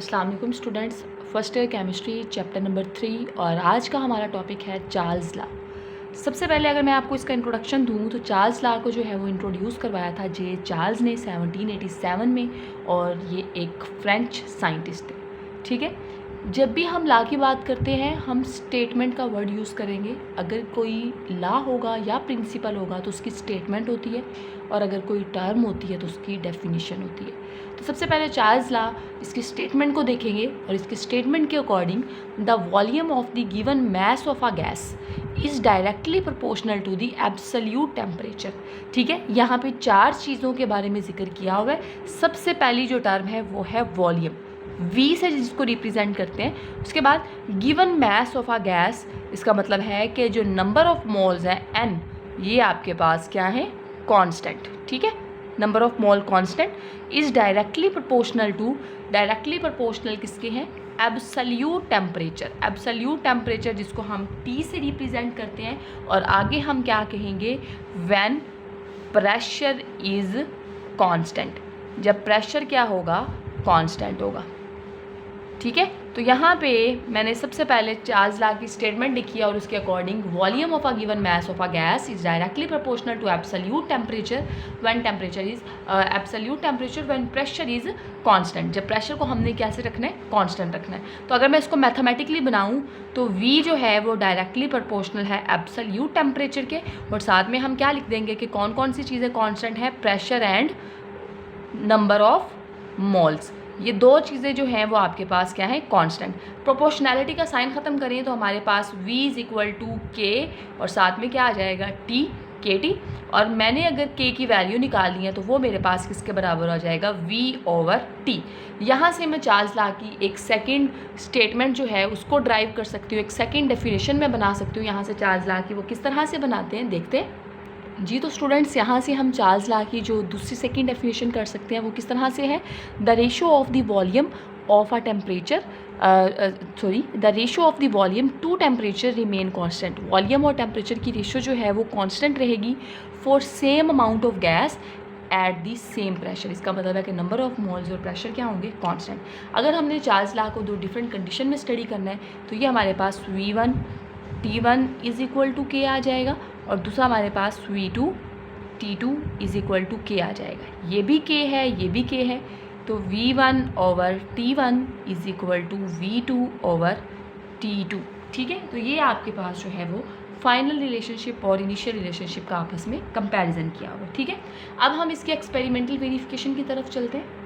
अस्सलाम वालेकुम students, first year chemistry chapter number 3 और आज का हमारा टॉपिक है चार्ल्स लॉ। सबसे पहले अगर मैं आपको इसका इंट्रोडक्शन दूँ तो चार्ल्स लॉ को जो है वो इंट्रोड्यूस करवाया था जे चार्ल्स ने 1787 में, और ये एक फ्रेंच साइंटिस्ट थे। ठीक है, जब भी हम लॉ की बात करते हैं हम स्टेटमेंट का वर्ड यूज़ करेंगे। अगर कोई लॉ होगा या प्रिंसिपल होगा तो उसकी स्टेटमेंट होती है, और अगर कोई टर्म होती है तो उसकी डेफिनेशन होती है। तो सबसे पहले चार्ल्स लॉ इसकी स्टेटमेंट को देखेंगे, और इसकी स्टेटमेंट के according the volume of the given mass of a gas is directly proportional to the absolute temperature. ठीक है, यहाँ पे चार चीज़ों के बारे में जिक्र किया हुआ है। सबसे पहली जो टर्म है वो है वॉल्यूम, वी से जिसको रिप्रेजेंट करते हैं। उसके बाद given mass of a gas, इसका मतलब है कि जो नंबर ऑफ मोल्स हैं एन, ये आपके पास क्या है, कांस्टेंट। ठीक है, number of mole constant is directly proportional to, directly proportional किसके हैं, एब्सोल्यूट टेम्परेचर। एब्सोल्यूट टेम्परेचर जिसको हम टी से रिप्रेजेंट करते हैं, और आगे हम क्या कहेंगे, व्हेन प्रेशर इज़ कांस्टेंट, जब प्रेशर क्या होगा, कांस्टेंट होगा। ठीक है, तो यहाँ पे मैंने सबसे पहले चार्ल्स लॉ की स्टेटमेंट लिखी है, और उसके according volume of a given mass of a gas is directly proportional to absolute temperature when temperature is absolute temperature when pressure is constant. जब प्रेशर को हमने कैसे रखना है, कांस्टेंट रखना है। तो अगर मैं इसको मैथमेटिकली बनाऊँ तो V जो है वो डायरेक्टली प्रोपोर्शनल है एब्सोल्यूट टेम्परेचर के, और साथ में हम क्या लिख देंगे कि कौन कौन सी चीज़ें कांस्टेंट है, pressure and number of moles. ये दो चीज़ें जो हैं वो आपके पास क्या है, कांस्टेंट। प्रोपोर्शनैलिटी का साइन ख़त्म करें तो हमारे पास V is equal to K, और साथ में क्या आ जाएगा, T, KT। और मैंने अगर K की वैल्यू निकालनी है तो वो मेरे पास किसके बराबर हो जाएगा, V/T। यहाँ से मैं चार्ल्स लॉ की एक सेकंड स्टेटमेंट जो है उसको ड्राइव कर सकती हूँ, एक सेकंड डेफिनेशन में बना सकती हूँ। यहाँ से चार्ल्स लॉ की वो किस तरह से बनाते हैं देखते हैं जी। तो स्टूडेंट्स, यहाँ से हम चार्ल्स लॉ की जो दूसरी सेकंड डेफिनेशन कर सकते हैं वो किस तरह से है, the ratio of the volume of a temperature the ratio of the volume to temperature remain constant. Volume और टेम्परेचर की रेशियो जो है वो कांस्टेंट रहेगी for same amount of gas at the same pressure. इसका मतलब है कि नंबर ऑफ मोल्स और प्रेशर क्या होंगे, कांस्टेंट। अगर हमने चार्ल्स लॉ को दो डिफरेंट कंडीशन में स्टडी करना है तो ये हमारे पास V1 T1 is equal to K आ जाएगा, और दूसरा हमारे पास V2 T2 is equal to K आ जाएगा। ये भी K है, ये भी K है, तो V1/T1 is equal to V2/T2। ठीक है, तो ये आपके पास जो है वो फाइनल रिलेशनशिप और इनिशियल रिलेशनशिप का आपस में कंपैरिजन किया हुआ। ठीक है, अब हम इसके एक्सपेरिमेंटल वेरिफिकेशन की तरफ चलते हैं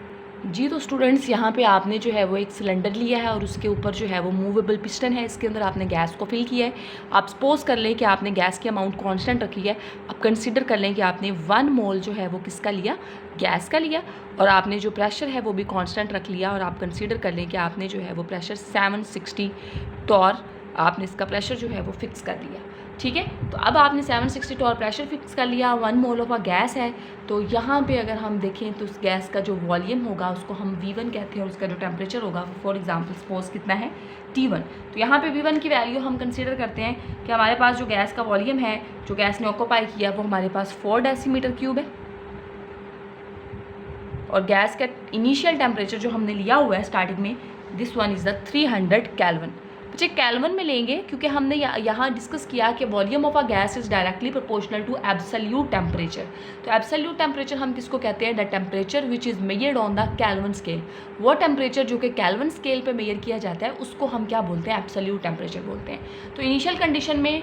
जी। तो स्टूडेंट्स, यहाँ पे आपने जो है वो एक सिलेंडर लिया है, और उसके ऊपर जो है वो मूवेबल पिस्टन है। इसके अंदर आपने गैस को फिल किया है। आप सपोज कर लें कि आपने गैस की अमाउंट कांस्टेंट रखी है। अब कंसीडर कर लें कि आपने 1 मोल जो है वो किसका लिया, गैस का लिया, और आपने जो प्रेशर है वो भी कांस्टेंट रख लिया, और आप कंसीडर कर लें कि आपने जो है वो प्रेशर 760 टॉर, आपने इसका प्रेशर जो है वो फिक्स कर लिया। ठीक है, तो अब आपने 760 टॉर प्रेशर फिक्स कर लिया, 1 मोल ऑफ अ गैस है। तो यहाँ पे अगर हम देखें तो उस गैस का जो वॉल्यूम होगा उसको हम V1 कहते हैं, और उसका जो टेम्परेचर होगा फॉर एग्जांपल सपोज कितना है, T1। तो यहाँ पे V1 की वैल्यू हम कंसीडर करते हैं कि हमारे पास जो गैस का वॉल्यूम है, जो गैस ने ऑक्यूपाई किया, वो हमारे पास 4 डेसीमीटर क्यूब है, और गैस का इनिशियल टेम्परेचर जो हमने लिया हुआ है स्टार्टिंग में, this one is the 300 kelvin. बच्चे केल्विन में लेंगे क्योंकि हमने यहाँ डिस्कस किया कि volume of a gas is directly proportional to absolute temperature. तो एब्सोल्यूट टेम्परेचर हम किसको कहते हैं, the temperature which is measured on the kelvin scale. वो टेम्परेचर जो कि केल्विन स्केल पे मेजर किया जाता है उसको हम क्या बोलते हैं, एब्सोल्यूट टेम्परेचर बोलते हैं। तो इनिशियल कंडीशन में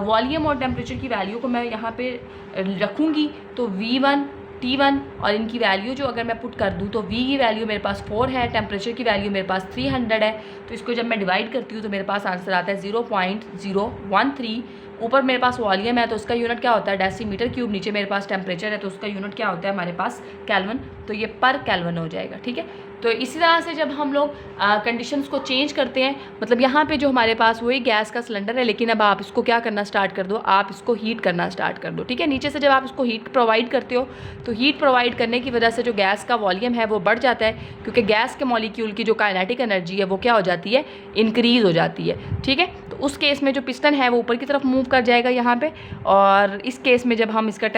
वॉल्यूम और टेम्परेचर की वैल्यू को मैं यहाँ पे रखूँगी, तो V1 T1 और इनकी वैल्यू जो अगर मैं पुट कर दूँ तो V की वैल्यू मेरे पास 4 है, टेम्परेचर की वैल्यू मेरे पास 300 है। तो इसको जब मैं डिवाइड करती हूँ तो मेरे पास आंसर आता है 0.013। ऊपर मेरे पास वॉल्यूम है तो उसका यूनिट क्या होता है, डेसीमीटर क्यूब। नीचे मेरे पास टेम्परेचर है तो उसका यूनिट क्या होता है हमारे पास, केल्विन। तो ये पर केल्विन हो जाएगा। ठीक है, तो इसी तरह से जब हम लोग कंडीशंस को चेंज करते हैं, मतलब यहाँ पे जो हमारे पास वही गैस का सिलेंडर है, लेकिन अब आप इसको क्या करना स्टार्ट कर दो, आप इसको हीट करना स्टार्ट कर दो। ठीक है, नीचे से जब आप इसको हीट प्रोवाइड करते हो तो हीट प्रोवाइड करने की वजह से जो गैस का वॉल्यूम है वो बढ़ जाता है, क्योंकि गैस के मॉलिक्यूल की जो काइनेटिक एनर्जी है वो क्या हो जाती है, इंक्रीज़ हो जाती है। ठीक है, तो उस केस में जो पिस्टन है वो ऊपर की तरफ मूव कर जाएगा यहाँ पे, और इस केस में जब हम इसका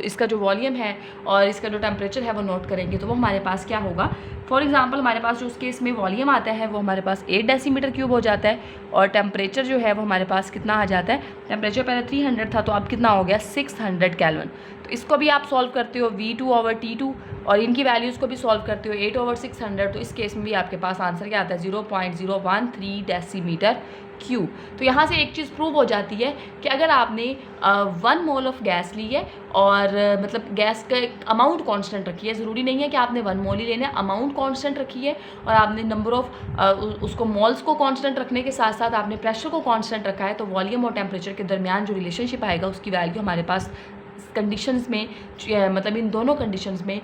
इसका जो वॉल्यूम है और इसका जो टेम्परेचर है वो नोट करेंगे तो वो हमारे पास क्या होगा। फॉर एग्जांपल हमारे पास जो उस केस में वॉल्यूम आता है वो हमारे पास 8 डेसीमीटर क्यूब हो जाता है, और टेम्परेचर जो है वो हमारे पास कितना आ जाता है, टेम्परेचर पहले 300 था तो अब कितना हो गया 600 केल्विन। तो इसको भी आप सॉल्व करते हो V2/T2 और इनकी वैल्यूज़ को भी सॉल्व करते हो 8/600, तो इस केस में भी आपके पास आंसर क्या आता है 0.013 डेसीमीटर क्यूब। तो यहाँ से एक चीज़ प्रूव हो जाती है कि अगर आपने 1 मोल ऑफ गैस ली है और मतलब गैस का अमाउंट कांस्टेंट रखी है, ज़रूरी नहीं है कि आपने 1 मोल ही लेना है, अमाउंट कांस्टेंट रखी है और आपने नंबर ऑफ उसको मोल्स को कांस्टेंट रखने के साथ साथ आपने प्रेशर को कांस्टेंट रखा है, तो वॉल्यूम और टेम्परेचर के दरमियान जो रिलेशनशिप आएगा उसकी वैल्यू हमारे पास कंडीशंस में मतलब इन दोनों कंडीशंस में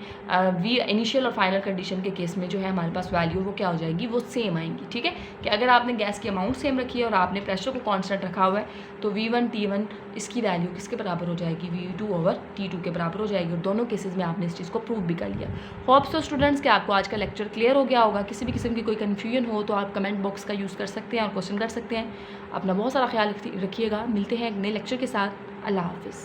वी इनिशियल और फाइनल कंडीशन के केस में जो है हमारे पास वैल्यू वो क्या हो जाएगी, वो सेम आएंगी। ठीक है कि अगर आपने गैस की अमाउंट सेम रखी है और आपने प्रेशर को कांस्टेंट रखा हुआ है तो V1T1 इसकी वैल्यू किसके बराबर हो जाएगी, V2/T2 के बराबर हो जाएगी, और दोनों केसेस में आपने इस चीज़ को प्रूव भी कर लिया। होप्स तो स्टूडेंट्स कि आपको आज का लेक्चर क्लियर हो गया होगा। किसी भी किस्म की कोई कन्फ्यूजन हो तो आप कमेंट बॉक्स का यूज़ कर सकते हैं और क्वेश्चन कर सकते हैं। अपना बहुत सारा ख्याल रखिएगा। मिलते हैं एक नए लेक्चर के साथ। अल्लाह हाफिज़।